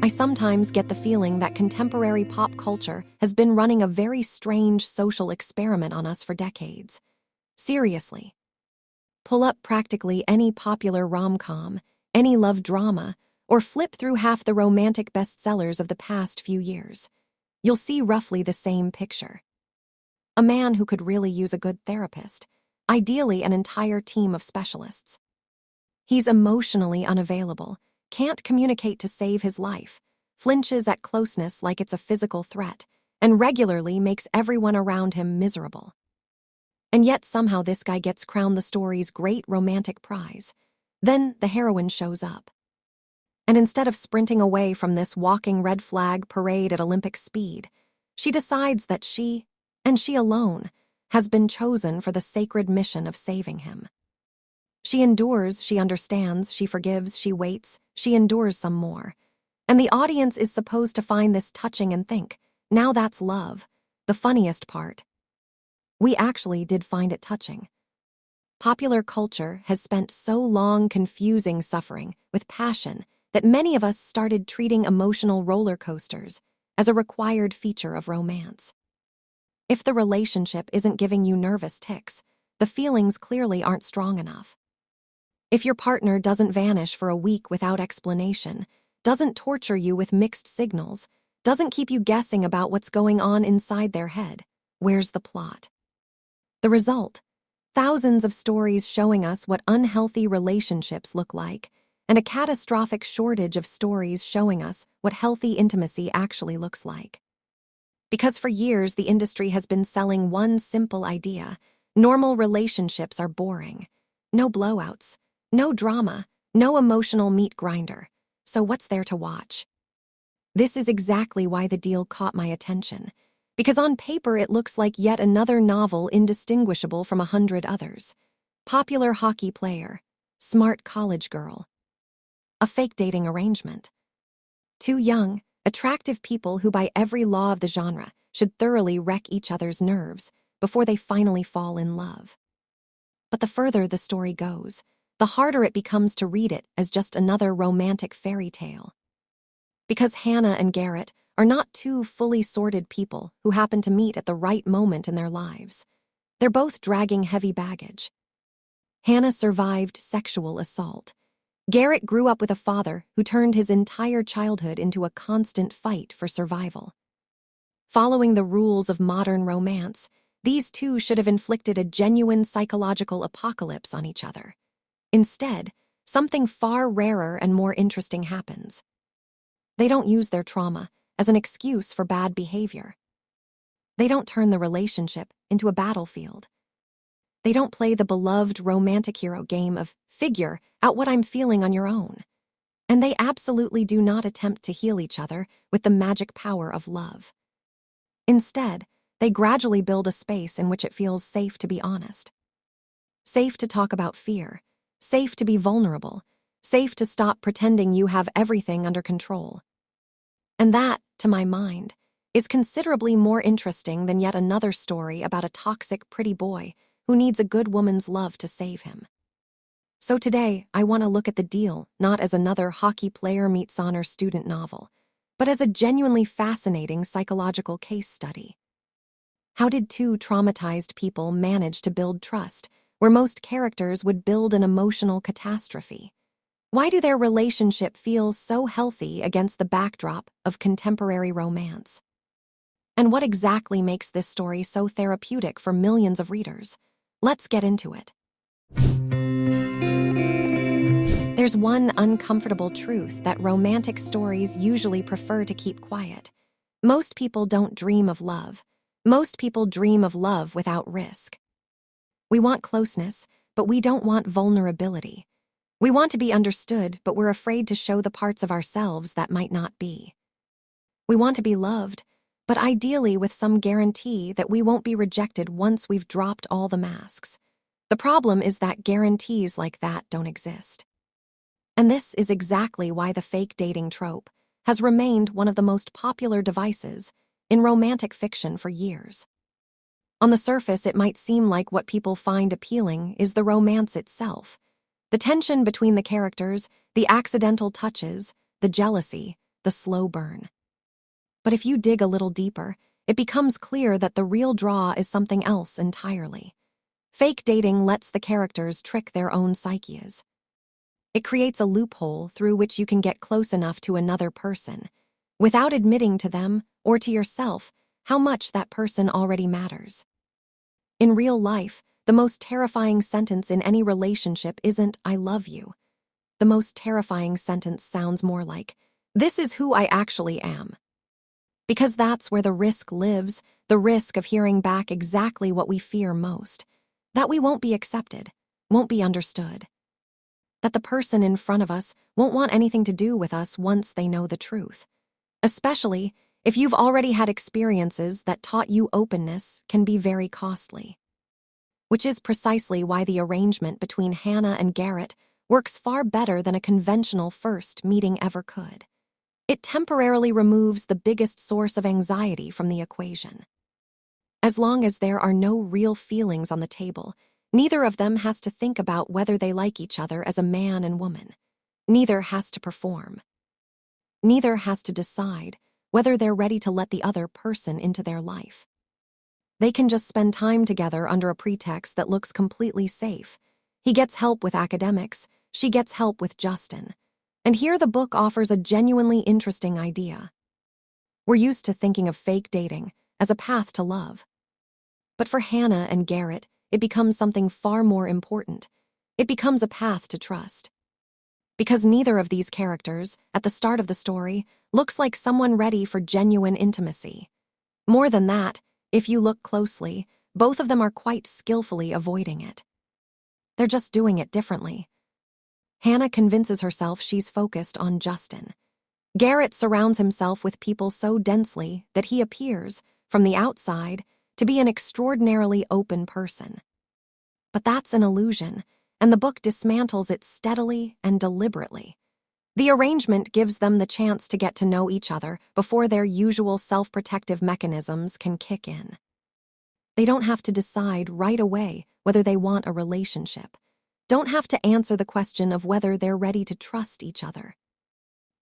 sometimes get the feeling that contemporary pop culture has been running a very strange social experiment on us for decades. Seriously. Pull up practically any popular rom-com, any love drama, or flip through half the romantic bestsellers of the past few years. You'll see roughly the same picture. A man who could really use a good therapist, ideally an entire team of specialists. He's emotionally unavailable, can't communicate to save his life, flinches at closeness like it's a physical threat, and regularly makes everyone around him miserable. And yet somehow this guy gets crowned the story's great romantic prize. Then the heroine shows up. And instead of sprinting away from this walking red flag parade at Olympic speed, she decides that she, and she alone, has been chosen for the sacred mission of saving him. She endures, she understands, she forgives, she waits, she endures some more. And the audience is supposed to find this touching and think, now that's love. The funniest part. We actually did find it touching. Popular culture has spent so long confusing suffering with passion that many of us started treating emotional roller coasters as a required feature of romance. If the relationship isn't giving you nervous tics, the feelings clearly aren't strong enough. If your partner doesn't vanish for a week without explanation, doesn't torture you with mixed signals, doesn't keep you guessing about what's going on inside their head, where's the plot? The result? Thousands of stories showing us what unhealthy relationships look like, and a catastrophic shortage of stories showing us what healthy intimacy actually looks like. Because for years the industry has been selling one simple idea: normal relationships are boring. No blowouts, no drama, no emotional meat grinder. So what's there to watch? This is exactly why the deal caught my attention, because on paper it looks like yet another novel indistinguishable from 100 others. Popular hockey player, smart college girl. A fake dating arrangement. Two young, attractive people who by every law of the genre should thoroughly wreck each other's nerves before they finally fall in love. But the further the story goes, the harder it becomes to read it as just another romantic fairy tale. Because Hannah and Garrett are not two fully sorted people who happen to meet at the right moment in their lives. They're both dragging heavy baggage. Hannah survived sexual assault. Garrett grew up with a father who turned his entire childhood into a constant fight for survival. Following the rules of modern romance, these two should have inflicted a genuine psychological apocalypse on each other. Instead, something far rarer and more interesting happens. They don't use their trauma as an excuse for bad behavior. They don't turn the relationship into a battlefield. They don't play the beloved romantic hero game of figure out what I'm feeling on your own. And they absolutely do not attempt to heal each other with the magic power of love. Instead, they gradually build a space in which it feels safe to be honest. Safe to talk about fear. Safe to be vulnerable. Safe to stop pretending you have everything under control. And that, to my mind, is considerably more interesting than yet another story about a toxic pretty boy who needs a good woman's love to save him. So today, I want to look at The Deal not as another hockey player meets honor student novel, but as a genuinely fascinating psychological case study. How did two traumatized people manage to build trust where most characters would build an emotional catastrophe? Why do their relationship feel so healthy against the backdrop of contemporary romance? And what exactly makes this story so therapeutic for millions of readers? Let's get into it. There's one uncomfortable truth that romantic stories usually prefer to keep quiet. Most people don't dream of love. Most people dream of love without risk. We want closeness, but we don't want vulnerability. We want to be understood, but we're afraid to show the parts of ourselves that might not be. We want to be loved, but ideally with some guarantee that we won't be rejected once we've dropped all the masks. The problem is that guarantees like that don't exist. And this is exactly why the fake dating trope has remained one of the most popular devices in romantic fiction for years. On the surface, it might seem like what people find appealing is the romance itself. The tension between the characters, the accidental touches, the jealousy, the slow burn. But if you dig a little deeper, it becomes clear that the real draw is something else entirely. Fake dating lets the characters trick their own psyches. It creates a loophole through which you can get close enough to another person, without admitting to them or to yourself how much that person already matters. In real life, the most terrifying sentence in any relationship isn't "I love you." The most terrifying sentence sounds more like, "This is who I actually am." Because that's where the risk lives, the risk of hearing back exactly what we fear most. That we won't be accepted, won't be understood. That the person in front of us won't want anything to do with us once they know the truth. Especially if you've already had experiences that taught you openness can be very costly. Which is precisely why the arrangement between Hannah and Garrett works far better than a conventional first meeting ever could. It temporarily removes the biggest source of anxiety from the equation. As long as there are no real feelings on the table, neither of them has to think about whether they like each other as a man and woman. Neither has to perform. Neither has to decide whether they're ready to let the other person into their life. They can just spend time together under a pretext that looks completely safe. He gets help with academics, she gets help with Justin. And here the book offers a genuinely interesting idea. We're used to thinking of fake dating as a path to love. But for Hannah and Garrett, it becomes something far more important. It becomes a path to trust. Because neither of these characters, at the start of the story, looks like someone ready for genuine intimacy. More than that, if you look closely, both of them are quite skillfully avoiding it. They're just doing it differently. Hannah convinces herself she's focused on Justin. Garrett surrounds himself with people so densely that he appears, from the outside, to be an extraordinarily open person. But that's an illusion, and the book dismantles it steadily and deliberately. The arrangement gives them the chance to get to know each other before their usual self-protective mechanisms can kick in. They don't have to decide right away whether they want a relationship. Don't have to answer the question of whether they're ready to trust each other.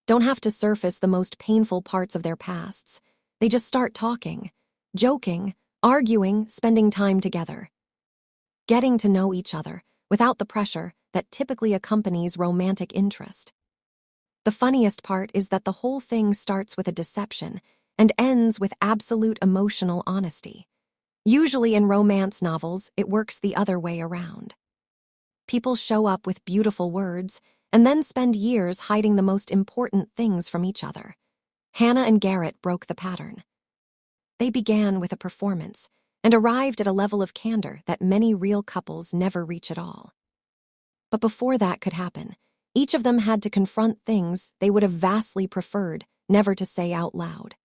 Don't have to surface the most painful parts of their pasts. They just start talking, joking, arguing, spending time together. Getting to know each other without the pressure that typically accompanies romantic interest. The funniest part is that the whole thing starts with a deception and ends with absolute emotional honesty. Usually in romance novels, it works the other way around. People show up with beautiful words and then spend years hiding the most important things from each other. Hannah and Garrett broke the pattern. They began with a performance and arrived at a level of candor that many real couples never reach at all. But before that could happen, each of them had to confront things they would have vastly preferred never to say out loud.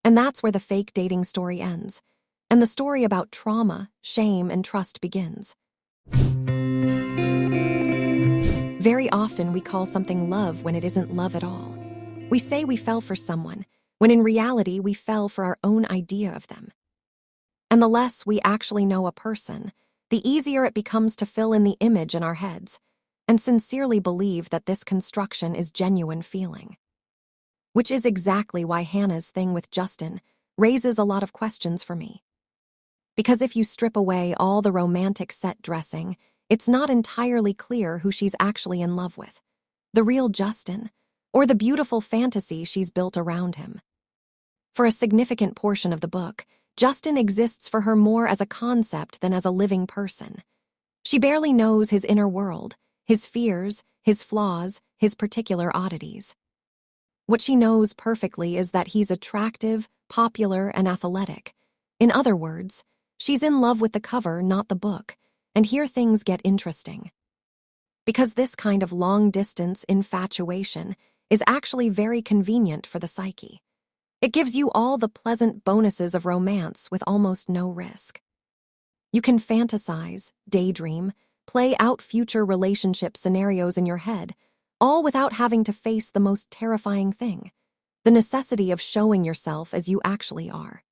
And that's where the fake dating story ends, and the story about trauma, shame, and trust begins. Very often we call something love when it isn't love at all. We say we fell for someone, when in reality we fell for our own idea of them. And the less we actually know a person, the easier it becomes to fill in the image in our heads, and sincerely believe that this construction is genuine feeling. Which is exactly why Hannah's thing with Justin raises a lot of questions for me. Because if you strip away all the romantic set dressing, it's not entirely clear who she's actually in love with. The real Justin, or the beautiful fantasy she's built around him. For a significant portion of the book, Justin exists for her more as a concept than as a living person. She barely knows his inner world, his fears, his flaws, his particular oddities. What she knows perfectly is that he's attractive, popular, and athletic. In other words, she's in love with the cover, not the book, and here things get interesting. Because this kind of long-distance infatuation is actually very convenient for the psyche. It gives you all the pleasant bonuses of romance with almost no risk. You can fantasize, daydream, play out future relationship scenarios in your head, all without having to face the most terrifying thing, the necessity of showing yourself as you actually are.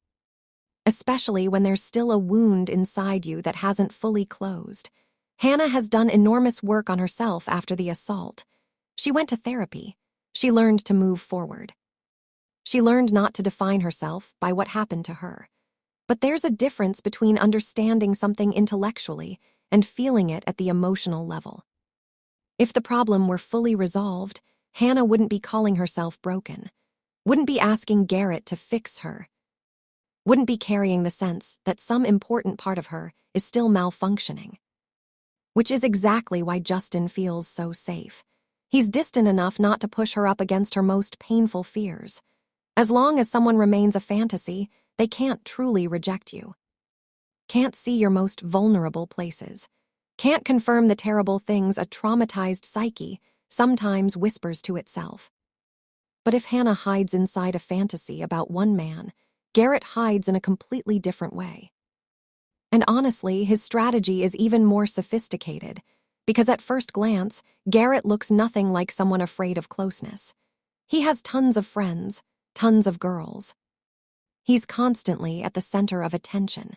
Especially when there's still a wound inside you that hasn't fully closed. Hannah has done enormous work on herself after the assault. She went to therapy. She learned to move forward. She learned not to define herself by what happened to her. But there's a difference between understanding something intellectually and feeling it at the emotional level. If the problem were fully resolved, Hannah wouldn't be calling herself broken, wouldn't be asking Garrett to fix her, wouldn't be carrying the sense that some important part of her is still malfunctioning. Which is exactly why Justin feels so safe. He's distant enough not to push her up against her most painful fears. As long as someone remains a fantasy, they can't truly reject you. Can't see your most vulnerable places. Can't confirm the terrible things a traumatized psyche sometimes whispers to itself. But if Hannah hides inside a fantasy about one man, Garrett hides in a completely different way. And honestly, his strategy is even more sophisticated, because at first glance, Garrett looks nothing like someone afraid of closeness. He has tons of friends, tons of girls. He's constantly at the center of attention.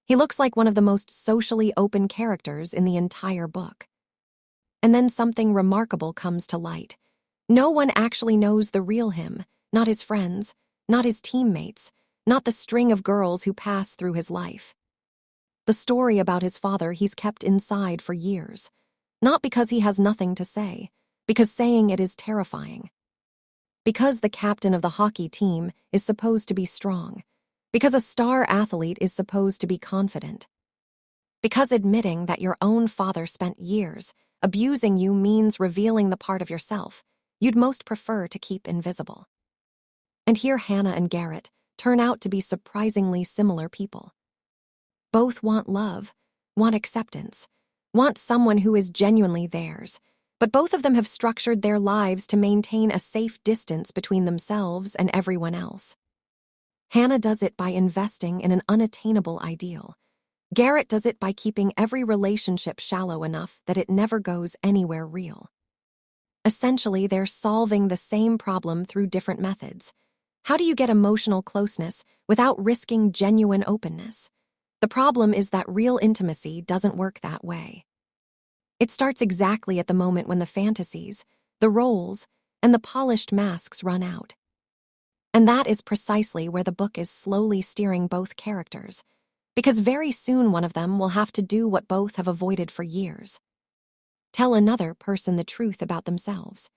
He looks like one of the most socially open characters in the entire book. And then something remarkable comes to light. No one actually knows the real him, not his friends, not his teammates, not the string of girls who pass through his life. The story about his father he's kept inside for years, not because he has nothing to say, because saying it is terrifying. Because the captain of the hockey team is supposed to be strong, because a star athlete is supposed to be confident, because admitting that your own father spent years abusing you means revealing the part of yourself you'd most prefer to keep invisible. And here Hannah and Garrett turn out to be surprisingly similar people. Both want love, want acceptance, want someone who is genuinely theirs, but both of them have structured their lives to maintain a safe distance between themselves and everyone else. Hannah does it by investing in an unattainable ideal. Garrett does it by keeping every relationship shallow enough that it never goes anywhere real. Essentially, they're solving the same problem through different methods. How do you get emotional closeness without risking genuine openness? The problem is that real intimacy doesn't work that way. It starts exactly at the moment when the fantasies, the roles, and the polished masks run out. And that is precisely where the book is slowly steering both characters, because very soon one of them will have to do what both have avoided for years. Tell another person the truth about themselves.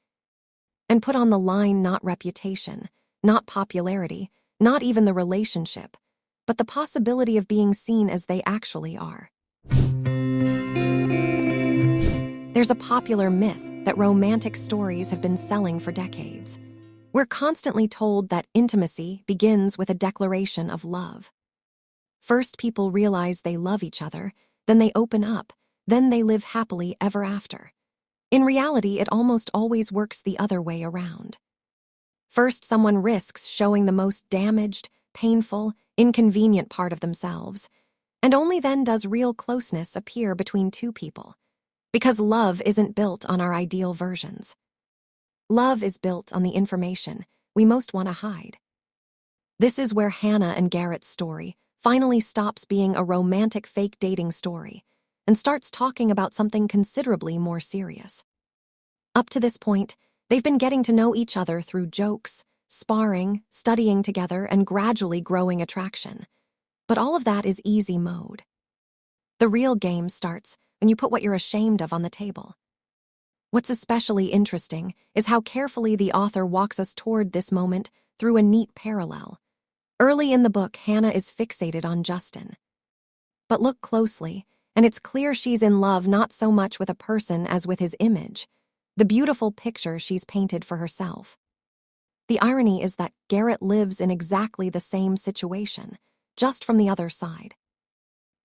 And put on the line not reputation, not popularity, not even the relationship, but the possibility of being seen as they actually are. There's a popular myth that romantic stories have been selling for decades. We're constantly told that intimacy begins with a declaration of love. First, people realize they love each other, then they open up, then they live happily ever after. In reality, it almost always works the other way around. First, someone risks showing the most damaged, painful, inconvenient part of themselves, and only then does real closeness appear between two people. Because love isn't built on our ideal versions. Love is built on the information we most want to hide. This is where Hannah and Garrett's story finally stops being a romantic fake dating story and starts talking about something considerably more serious. Up to this point, they've been getting to know each other through jokes, sparring, studying together, and gradually growing attraction. But all of that is easy mode. The real game starts when you put what you're ashamed of on the table. What's especially interesting is how carefully the author walks us toward this moment through a neat parallel. Early in the book, Hannah is fixated on Justin. But look closely, and it's clear she's in love not so much with a person as with his image, the beautiful picture she's painted for herself. The irony is that Garrett lives in exactly the same situation, just from the other side.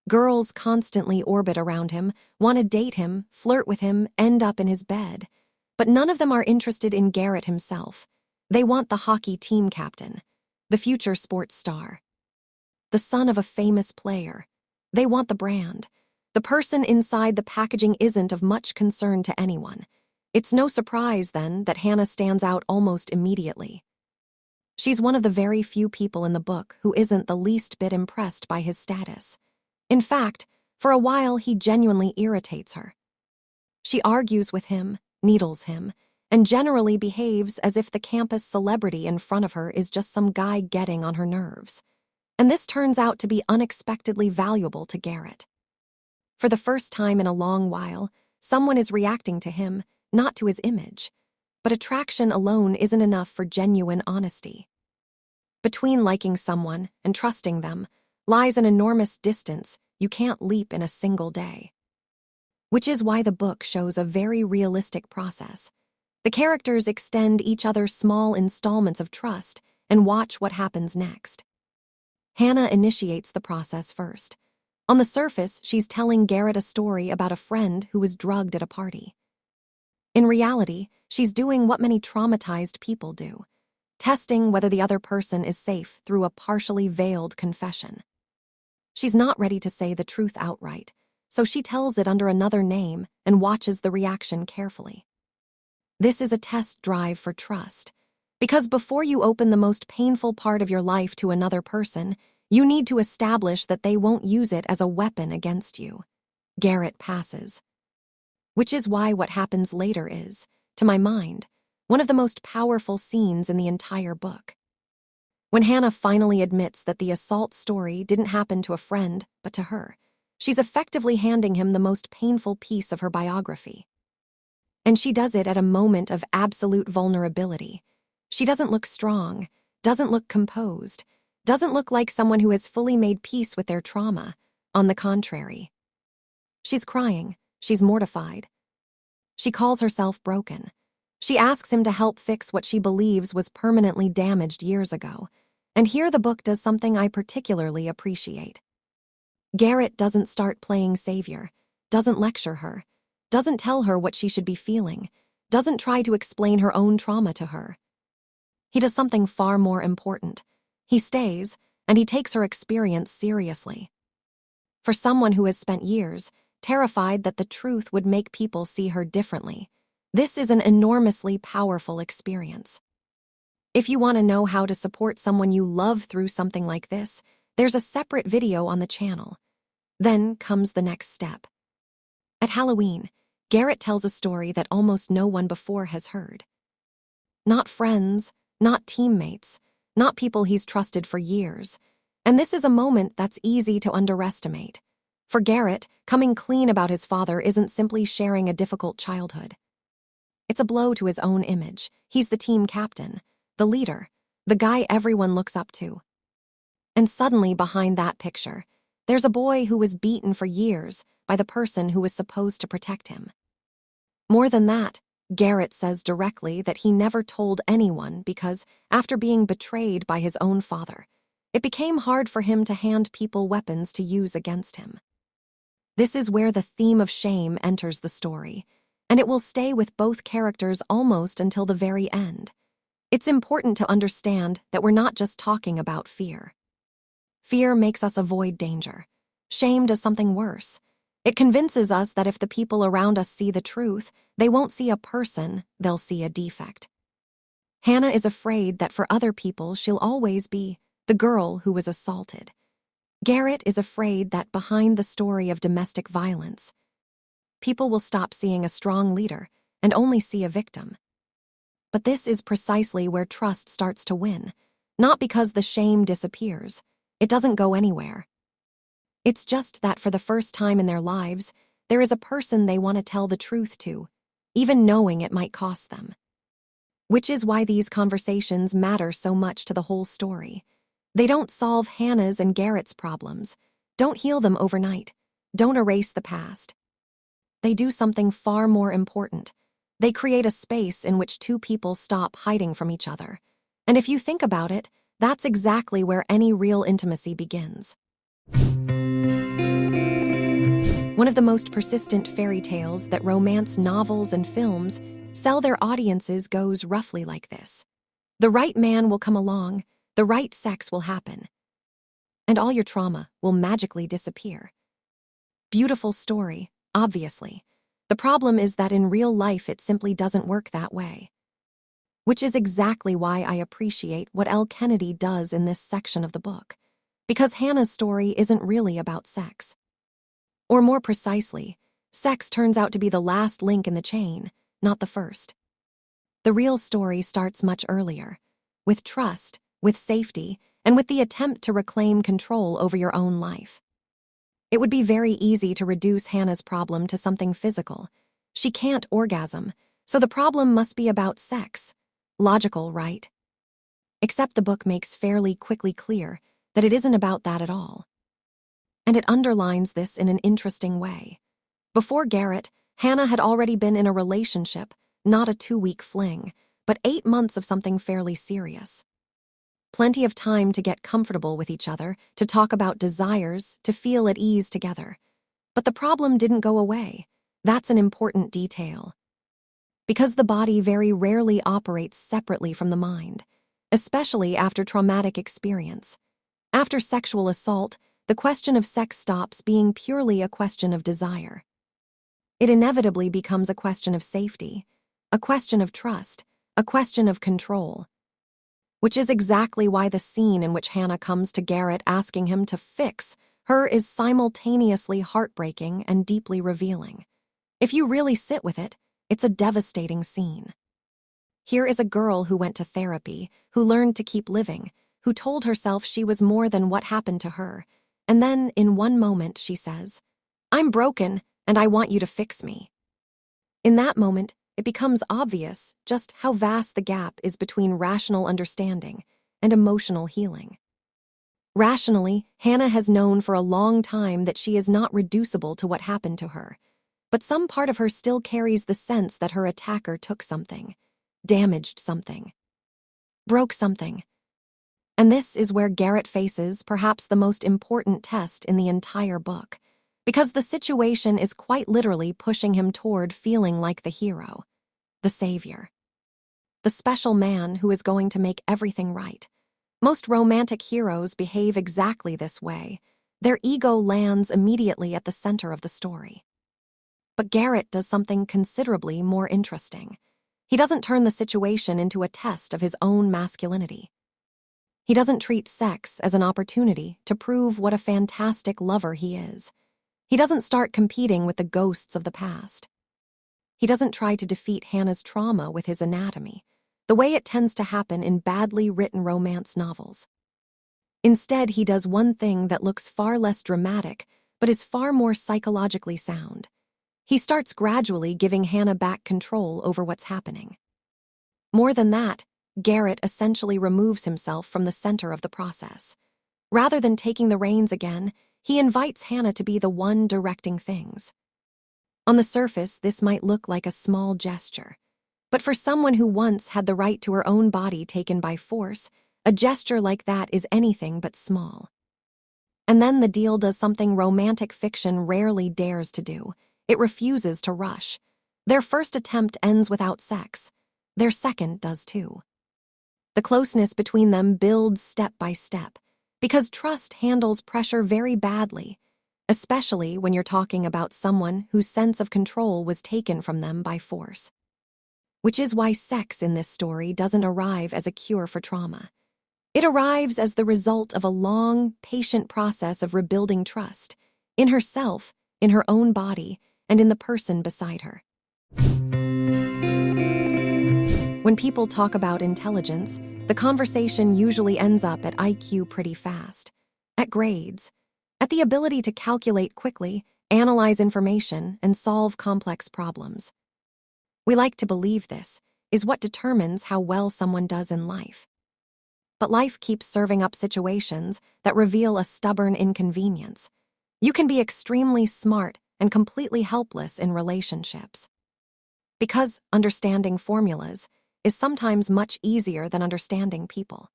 Girls constantly orbit around him, want to date him, flirt with him, end up in his bed. But none of them are interested in Garrett himself. They want the hockey team captain, the future sports star, the son of a famous player. They want the brand. The person inside the packaging isn't of much concern to anyone. It's no surprise, then, that Hannah stands out almost immediately. She's one of the very few people in the book who isn't the least bit impressed by his status. In fact, for a while he genuinely irritates her. She argues with him, needles him, and generally behaves as if the campus celebrity in front of her is just some guy getting on her nerves. And this turns out to be unexpectedly valuable to Garrett. For the first time in a long while, someone is reacting to him, not to his image. But attraction alone isn't enough for genuine honesty. Between liking someone and trusting them lies an enormous distance you can't leap in a single day. Which is why the book shows a very realistic process. The characters extend each other small installments of trust and watch what happens next. Hannah initiates the process first. On the surface, she's telling Garrett a story about a friend who was drugged at a party. In reality, she's doing what many traumatized people do, testing whether the other person is safe through a partially veiled confession. She's not ready to say the truth outright, so she tells it under another name and watches the reaction carefully. This is a test drive for trust, because before you open the most painful part of your life to another person, you need to establish that they won't use it as a weapon against you. Garrett passes. Which is why what happens later is, to my mind, one of the most powerful scenes in the entire book. When Hannah finally admits that the assault story didn't happen to a friend, but to her, she's effectively handing him the most painful piece of her biography. And she does it at a moment of absolute vulnerability. She doesn't look strong, doesn't look composed, doesn't look like someone who has fully made peace with their trauma. On the contrary. She's crying, she's mortified. She calls herself broken. She asks him to help fix what she believes was permanently damaged years ago. And here the book does something I particularly appreciate. Garrett doesn't start playing savior, doesn't lecture her, doesn't tell her what she should be feeling, doesn't try to explain her own trauma to her. He does something far more important. He stays, and he takes her experience seriously. For someone who has spent years terrified that the truth would make people see her differently, this is an enormously powerful experience. If you want to know how to support someone you love through something like this, there's a separate video on the channel. Then comes the next step. At Halloween, Garrett tells a story that almost no one before has heard. Not friends, not teammates, not people he's trusted for years. And this is a moment that's easy to underestimate. For Garrett, coming clean about his father isn't simply sharing a difficult childhood. It's a blow to his own image. He's the team captain, the leader, the guy everyone looks up to. And suddenly behind that picture, there's a boy who was beaten for years by the person who was supposed to protect him. More than that, Garrett says directly that he never told anyone because, after being betrayed by his own father, it became hard for him to hand people weapons to use against him. This is where the theme of shame enters the story, and it will stay with both characters almost until the very end. It's important to understand that we're not just talking about fear. Fear makes us avoid danger. Shame does something worse. It convinces us that if the people around us see the truth, they won't see a person, they'll see a defect. Hannah is afraid that for other people she'll always be the girl who was assaulted. Garrett is afraid that behind the story of domestic violence, people will stop seeing a strong leader and only see a victim. But this is precisely where trust starts to win, not because the shame disappears. It doesn't go anywhere. It's just that for the first time in their lives, there is a person they want to tell the truth to, even knowing it might cost them. Which is why these conversations matter so much to the whole story. They don't solve Hannah's and Garrett's problems, don't heal them overnight, don't erase the past. They do something far more important. They create a space in which two people stop hiding from each other. And if you think about it, that's exactly where any real intimacy begins. One of the most persistent fairy tales that romance novels and films sell their audiences goes roughly like this. The right man will come along, the right sex will happen, and all your trauma will magically disappear. Beautiful story, obviously. The problem is that in real life it simply doesn't work that way. Which is exactly why I appreciate what Elle Kennedy does in this section of the book. Because Hannah's story isn't really about sex. Or more precisely, sex turns out to be the last link in the chain, not the first. The real story starts much earlier, with trust, with safety, and with the attempt to reclaim control over your own life. It would be very easy to reduce Hannah's problem to something physical. She can't orgasm, so the problem must be about sex. Logical, right? Except the book makes fairly quickly clear that it isn't about that at all. And it underlines this in an interesting way. Before Garrett, Hannah had already been in a relationship, not a 2-week fling, but 8 months of something fairly serious. Plenty of time to get comfortable with each other, to talk about desires, to feel at ease together. But the problem didn't go away. That's an important detail. Because the body very rarely operates separately from the mind, especially after traumatic experience. After sexual assault, the question of sex stops being purely a question of desire. It inevitably becomes a question of safety, a question of trust, a question of control. Which is exactly why the scene in which Hannah comes to Garrett asking him to fix her is simultaneously heartbreaking and deeply revealing. If you really sit with it, it's a devastating scene. Here is a girl who went to therapy, who learned to keep living, who told herself she was more than what happened to her, and then, in one moment, she says, "I'm broken, and I want you to fix me." In that moment, it becomes obvious just how vast the gap is between rational understanding and emotional healing. Rationally, Hannah has known for a long time that she is not reducible to what happened to her, but some part of her still carries the sense that her attacker took something, damaged something, broke something. And this is where Garrett faces perhaps the most important test in the entire book, because the situation is quite literally pushing him toward feeling like the hero, the savior, the special man who is going to make everything right. Most romantic heroes behave exactly this way. Their ego lands immediately at the center of the story. But Garrett does something considerably more interesting. He doesn't turn the situation into a test of his own masculinity. He doesn't treat sex as an opportunity to prove what a fantastic lover he is. He doesn't start competing with the ghosts of the past. He doesn't try to defeat Hannah's trauma with his anatomy, the way it tends to happen in badly written romance novels. Instead, he does one thing that looks far less dramatic, but is far more psychologically sound. He starts gradually giving Hannah back control over what's happening. More than that, Garrett essentially removes himself from the center of the process. Rather than taking the reins again, he invites Hannah to be the one directing things. On the surface, this might look like a small gesture, but for someone who once had the right to her own body taken by force, a gesture like that is anything but small. And then the deal does something romantic fiction rarely dares to do. It refuses to rush. Their first attempt ends without sex. Their second does too. The closeness between them builds step by step, because trust handles pressure very badly, especially when you're talking about someone whose sense of control was taken from them by force. Which is why sex in this story doesn't arrive as a cure for trauma. It arrives as the result of a long, patient process of rebuilding trust, in herself, in her own body, and in the person beside her. When people talk about intelligence, the conversation usually ends up at IQ pretty fast, at grades, at the ability to calculate quickly, analyze information, and solve complex problems. We like to believe this is what determines how well someone does in life. But life keeps serving up situations that reveal a stubborn inconvenience. You can be extremely smart and completely helpless in relationships. Because understanding formulas is sometimes much easier than understanding people.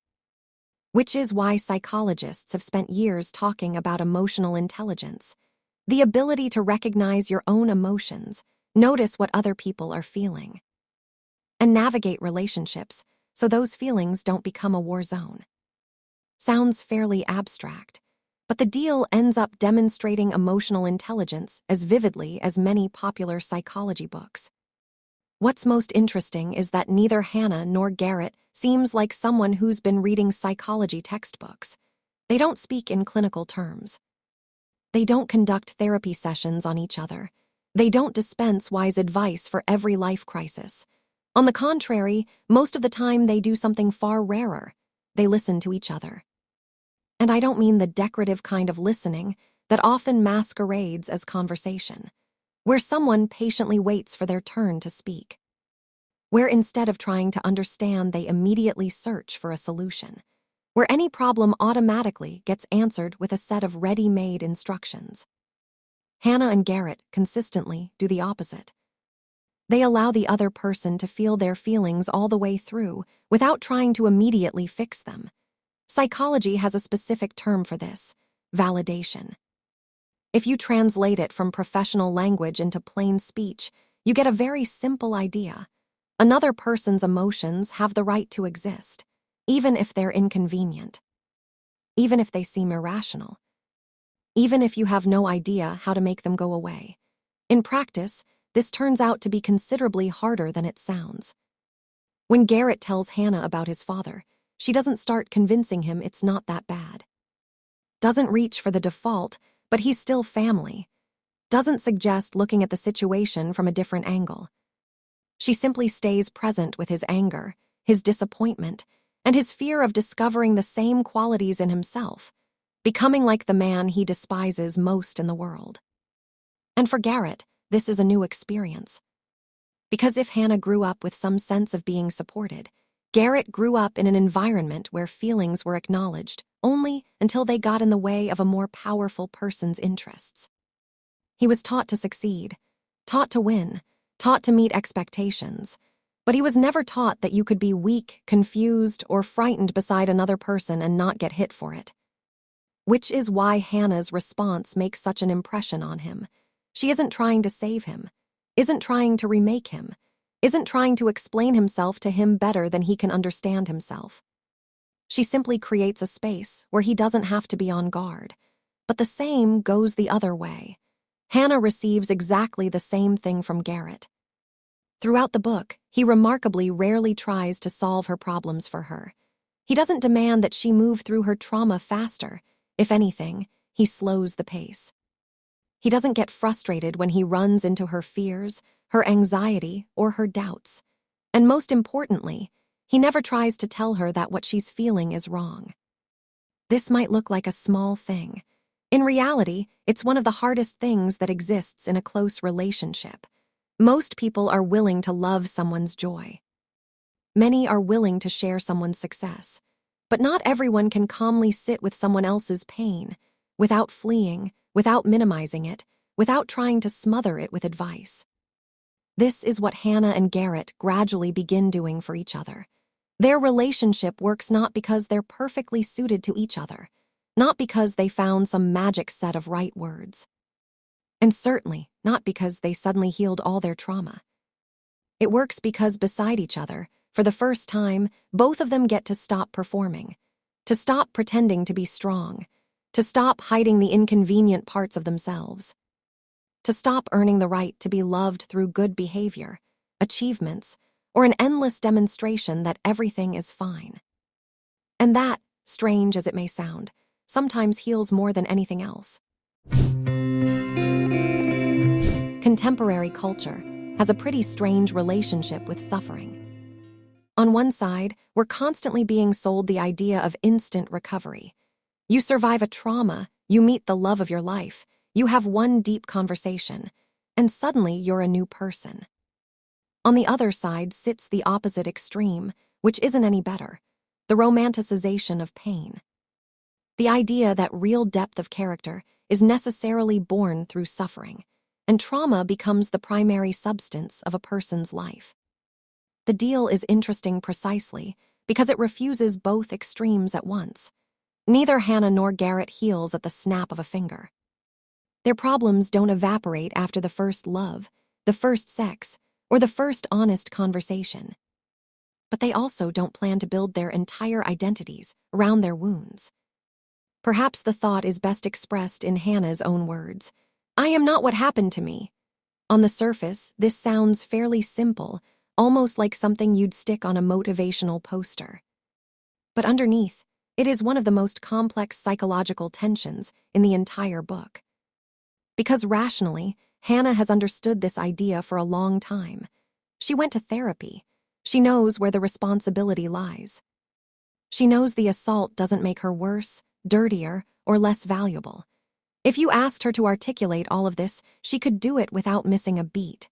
Which is why psychologists have spent years talking about emotional intelligence, the ability to recognize your own emotions, notice what other people are feeling, and navigate relationships so those feelings don't become a war zone. Sounds fairly abstract, but the deal ends up demonstrating emotional intelligence as vividly as many popular psychology books. What's most interesting is that neither Hannah nor Garrett seems like someone who's been reading psychology textbooks. They don't speak in clinical terms. They don't conduct therapy sessions on each other. They don't dispense wise advice for every life crisis. On the contrary, most of the time they do something far rarer. They listen to each other. And I don't mean the decorative kind of listening that often masquerades as conversation, where someone patiently waits for their turn to speak, where instead of trying to understand, they immediately search for a solution, where any problem automatically gets answered with a set of ready-made instructions. Hannah and Garrett consistently do the opposite. They allow the other person to feel their feelings all the way through without trying to immediately fix them. Psychology has a specific term for this: validation. If you translate it from professional language into plain speech, you get a very simple idea. Another person's emotions have the right to exist, even if they're inconvenient, even if they seem irrational, even if you have no idea how to make them go away. In practice, this turns out to be considerably harder than it sounds. When Garrett tells Hannah about his father, she doesn't start convincing him it's not that bad. Doesn't reach for the default, but he's still family. Doesn't suggest looking at the situation from a different angle. She simply stays present with his anger, his disappointment, and his fear of discovering the same qualities in himself, becoming like the man he despises most in the world. And for Garrett, this is a new experience. Because if Hannah grew up with some sense of being supported, Garrett grew up in an environment where feelings were acknowledged only until they got in the way of a more powerful person's interests. He was taught to succeed, taught to win, taught to meet expectations, but he was never taught that you could be weak, confused, or frightened beside another person and not get hit for it. Which is why Hannah's response makes such an impression on him. She isn't trying to save him, isn't trying to remake him, isn't trying to explain himself to him better than he can understand himself. She simply creates a space where he doesn't have to be on guard. But the same goes the other way. Hannah receives exactly the same thing from Garrett. Throughout the book, he remarkably rarely tries to solve her problems for her. He doesn't demand that she move through her trauma faster. If anything, he slows the pace. He doesn't get frustrated when he runs into her fears, her anxiety, or her doubts. And most importantly, he never tries to tell her that what she's feeling is wrong. This might look like a small thing. In reality, it's one of the hardest things that exists in a close relationship. Most people are willing to love someone's joy. Many are willing to share someone's success. But not everyone can calmly sit with someone else's pain, without fleeing, without minimizing it, without trying to smother it with advice. This is what Hannah and Garrett gradually begin doing for each other. Their relationship works not because they're perfectly suited to each other, not because they found some magic set of right words, and certainly not because they suddenly healed all their trauma. It works because beside each other, for the first time, both of them get to stop performing, to stop pretending to be strong, to stop hiding the inconvenient parts of themselves, to stop earning the right to be loved through good behavior, achievements, or an endless demonstration that everything is fine. And that, strange as it may sound, sometimes heals more than anything else. Contemporary culture has a pretty strange relationship with suffering. On one side, we're constantly being sold the idea of instant recovery. You survive a trauma, you meet the love of your life, you have one deep conversation, and suddenly you're a new person. On the other side sits the opposite extreme, which isn't any better: the romanticization of pain. The idea that real depth of character is necessarily born through suffering, and trauma becomes the primary substance of a person's life. The deal is interesting precisely because it refuses both extremes at once. Neither Hannah nor Garrett heals at the snap of a finger. Their problems don't evaporate after the first love, the first sex, or the first honest conversation. But they also don't plan to build their entire identities around their wounds. Perhaps the thought is best expressed in Hannah's own words: "I am not what happened to me." On the surface, this sounds fairly simple, almost like something you'd stick on a motivational poster. But underneath, it is one of the most complex psychological tensions in the entire book. Because rationally, Hannah has understood this idea for a long time. She went to therapy. She knows where the responsibility lies. She knows the assault doesn't make her worse, dirtier, or less valuable. If you asked her to articulate all of this, she could do it without missing a beat.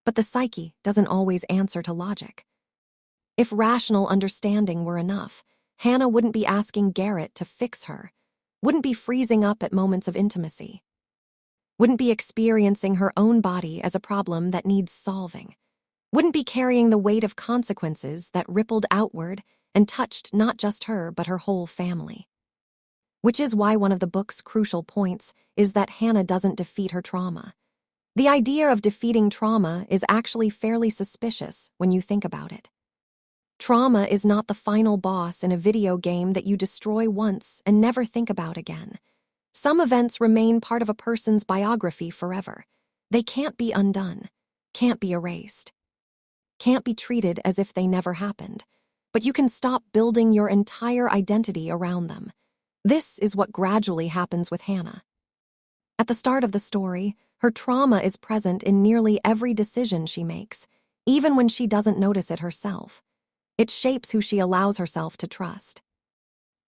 But the psyche doesn't always answer to logic. If rational understanding were enough, Hannah wouldn't be asking Garrett to fix her, wouldn't be freezing up at moments of intimacy, wouldn't be experiencing her own body as a problem that needs solving, wouldn't be carrying the weight of consequences that rippled outward and touched not just her but her whole family. Which is why one of the book's crucial points is that Hannah doesn't defeat her trauma. The idea of defeating trauma is actually fairly suspicious when you think about it. Trauma is not the final boss in a video game that you destroy once and never think about again. Some events remain part of a person's biography forever. They can't be undone, can't be erased, can't be treated as if they never happened. But you can stop building your entire identity around them. This is what gradually happens with Hannah. At the start of the story, her trauma is present in nearly every decision she makes, even when she doesn't notice it herself. It shapes who she allows herself to trust.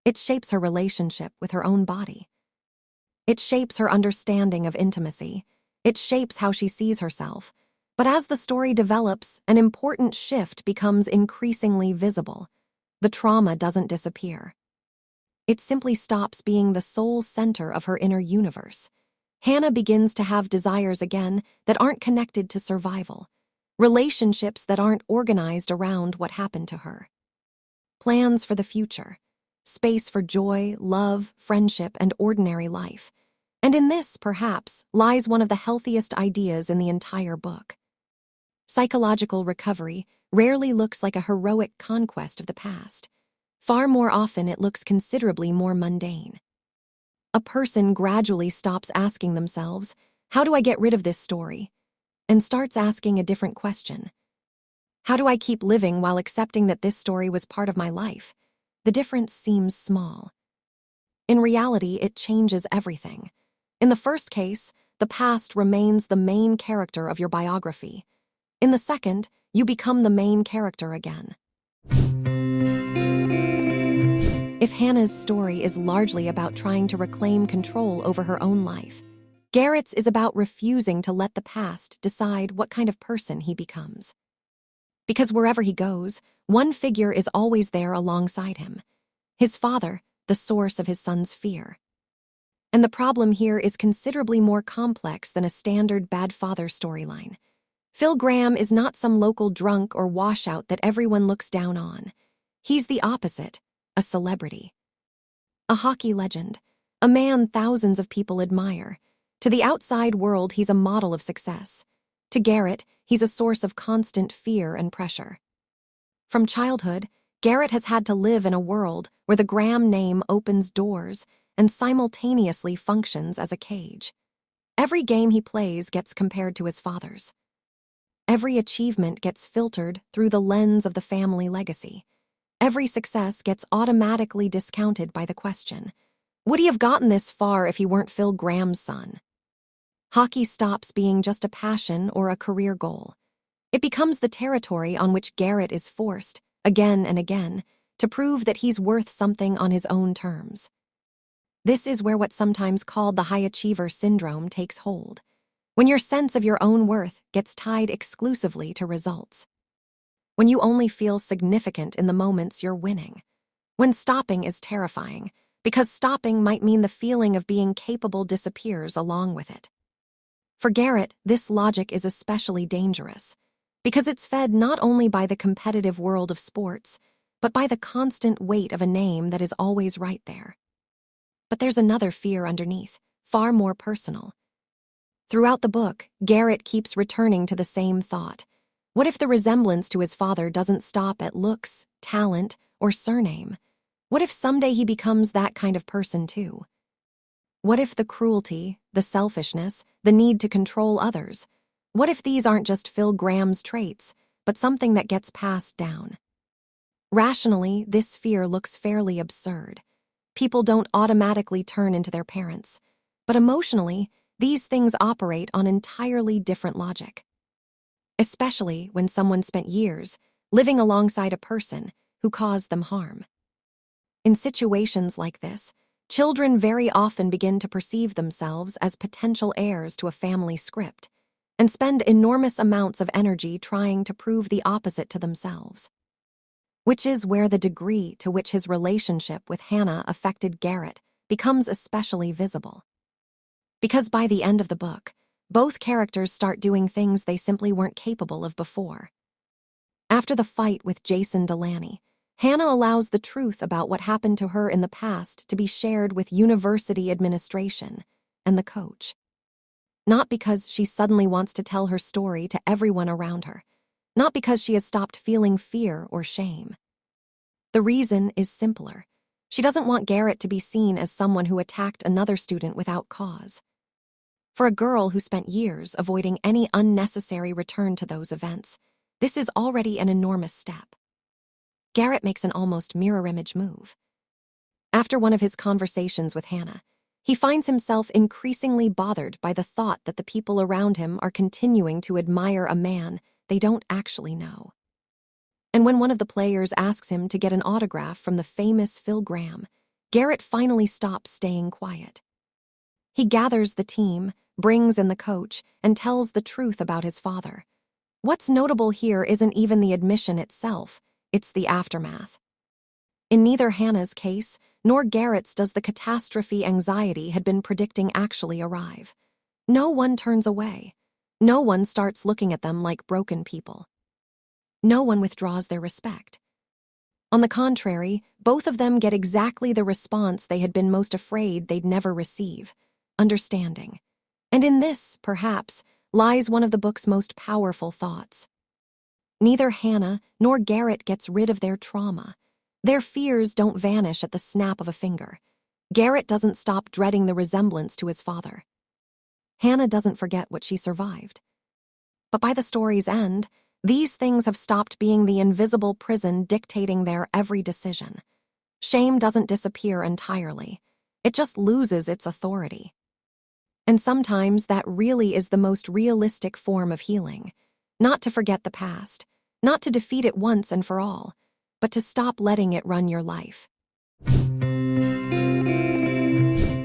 It shapes her relationship with her own body. It shapes her understanding of intimacy. It shapes how she sees herself. But as the story develops, an important shift becomes increasingly visible. The trauma doesn't disappear. It simply stops being the sole center of her inner universe. Hannah begins to have desires again that aren't connected to survival, relationships that aren't organized around what happened to her, plans for the future, space for joy, love, friendship, and ordinary life. And in this, perhaps, lies one of the healthiest ideas in the entire book. Psychological recovery rarely looks like a heroic conquest of the past. Far more often, it looks considerably more mundane. A person gradually stops asking themselves, "How do I get rid of this story?" and starts asking a different question. How do I keep living while accepting that this story was part of my life? The difference seems small. In reality, it changes everything. In the first case, the past remains the main character of your biography. In the second, you become the main character again. If Hannah's story is largely about trying to reclaim control over her own life, Garrett's is about refusing to let the past decide what kind of person he becomes. Because wherever he goes, one figure is always there alongside him. His father, the source of his son's fear. And the problem here is considerably more complex than a standard bad father storyline. Phil Graham is not some local drunk or washout that everyone looks down on. He's the opposite, a celebrity. A hockey legend, a man thousands of people admire. To the outside world, he's a model of success. To Garrett, he's a source of constant fear and pressure. From childhood, Garrett has had to live in a world where the Graham name opens doors and simultaneously functions as a cage. Every game he plays gets compared to his father's. Every achievement gets filtered through the lens of the family legacy. Every success gets automatically discounted by the question, would he have gotten this far if he weren't Phil Graham's son? Hockey stops being just a passion or a career goal. It becomes the territory on which Garrett is forced, again and again, to prove that he's worth something on his own terms. This is where what's sometimes called the high achiever syndrome takes hold, when your sense of your own worth gets tied exclusively to results. When you only feel significant in the moments you're winning. When stopping is terrifying, because stopping might mean the feeling of being capable disappears along with it. For Garrett, this logic is especially dangerous, because it's fed not only by the competitive world of sports, but by the constant weight of a name that is always right there. But there's another fear underneath, far more personal. Throughout the book, Garrett keeps returning to the same thought. What if the resemblance to his father doesn't stop at looks, talent, or surname? What if someday he becomes that kind of person too? What if the cruelty, the selfishness, the need to control others? What if these aren't just Phil Graham's traits, but something that gets passed down? Rationally, this fear looks fairly absurd. People don't automatically turn into their parents. But emotionally, these things operate on entirely different logic. Especially when someone spent years, living alongside a person who caused them harm. In situations like this, children very often begin to perceive themselves as potential heirs to a family script and spend enormous amounts of energy trying to prove the opposite to themselves. Which is where the degree to which his relationship with Hannah affected Garrett becomes especially visible. Because by the end of the book, both characters start doing things they simply weren't capable of before. After the fight with Jason Delaney, Hannah allows the truth about what happened to her in the past to be shared with university administration and the coach. Not because she suddenly wants to tell her story to everyone around her, not because she has stopped feeling fear or shame. The reason is simpler. She doesn't want Garrett to be seen as someone who attacked another student without cause. For a girl who spent years avoiding any unnecessary return to those events, this is already an enormous step. Garrett makes an almost mirror image move. After one of his conversations with Hannah, he finds himself increasingly bothered by the thought that the people around him are continuing to admire a man they don't actually know. And when one of the players asks him to get an autograph from the famous Phil Graham, Garrett finally stops staying quiet. He gathers the team, brings in the coach, and tells the truth about his father. What's notable here isn't even the admission itself, it's the aftermath. In neither Hannah's case nor Garrett's does the catastrophe anxiety had been predicting actually arrive. No one turns away. No one starts looking at them like broken people. No one withdraws their respect. On the contrary, both of them get exactly the response they had been most afraid they'd never receive: understanding. And in this, perhaps, lies one of the book's most powerful thoughts. Neither Hannah nor Garrett gets rid of their trauma. Their fears don't vanish at the snap of a finger. Garrett doesn't stop dreading the resemblance to his father. Hannah doesn't forget what she survived. But by the story's end, these things have stopped being the invisible prison dictating their every decision. Shame doesn't disappear entirely. It just loses its authority. And sometimes that really is the most realistic form of healing. Not to forget the past, not to defeat it once and for all, but to stop letting it run your life.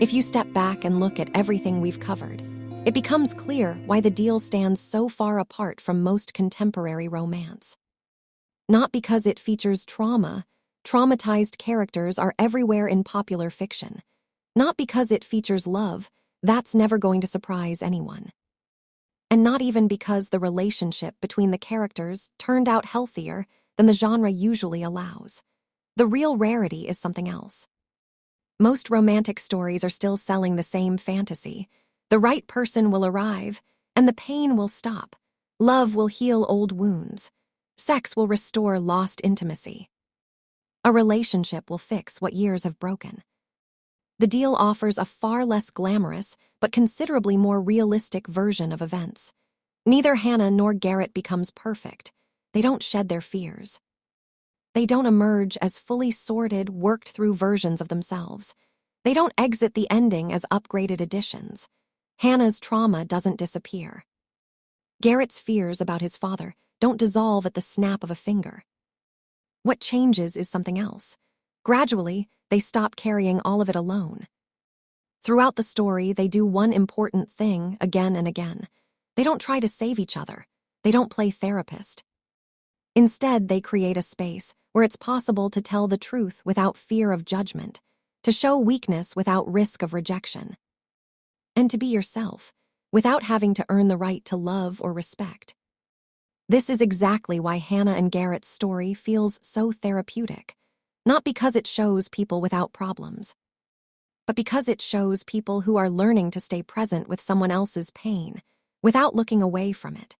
If you step back and look at everything we've covered, it becomes clear why the deal stands so far apart from most contemporary romance. Not because it features trauma. Traumatized characters are everywhere in popular fiction. Not because it features love. That's never going to surprise anyone. And not even because the relationship between the characters turned out healthier than the genre usually allows. The real rarity is something else. Most romantic stories are still selling the same fantasy. The right person will arrive, and the pain will stop. Love will heal old wounds. Sex will restore lost intimacy. A relationship will fix what years have broken. The deal offers a far less glamorous, but considerably more realistic version of events. Neither Hannah nor Garrett becomes perfect. They don't shed their fears. They don't emerge as fully sorted, worked-through versions of themselves. They don't exit the ending as upgraded editions. Hannah's trauma doesn't disappear. Garrett's fears about his father don't dissolve at the snap of a finger. What changes is something else. Gradually, they stop carrying all of it alone. Throughout the story, they do one important thing again and again. They don't try to save each other. They don't play therapist. Instead, they create a space where it's possible to tell the truth without fear of judgment, to show weakness without risk of rejection, and to be yourself without having to earn the right to love or respect. This is exactly why Hannah and Garrett's story feels so therapeutic, not because it shows people without problems, but because it shows people who are learning to stay present with someone else's pain without looking away from it.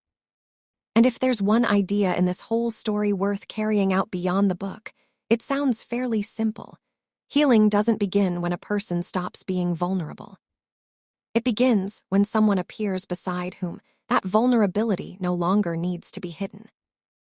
And if there's one idea in this whole story worth carrying out beyond the book, it sounds fairly simple. Healing doesn't begin when a person stops being vulnerable. It begins when someone appears beside whom that vulnerability no longer needs to be hidden.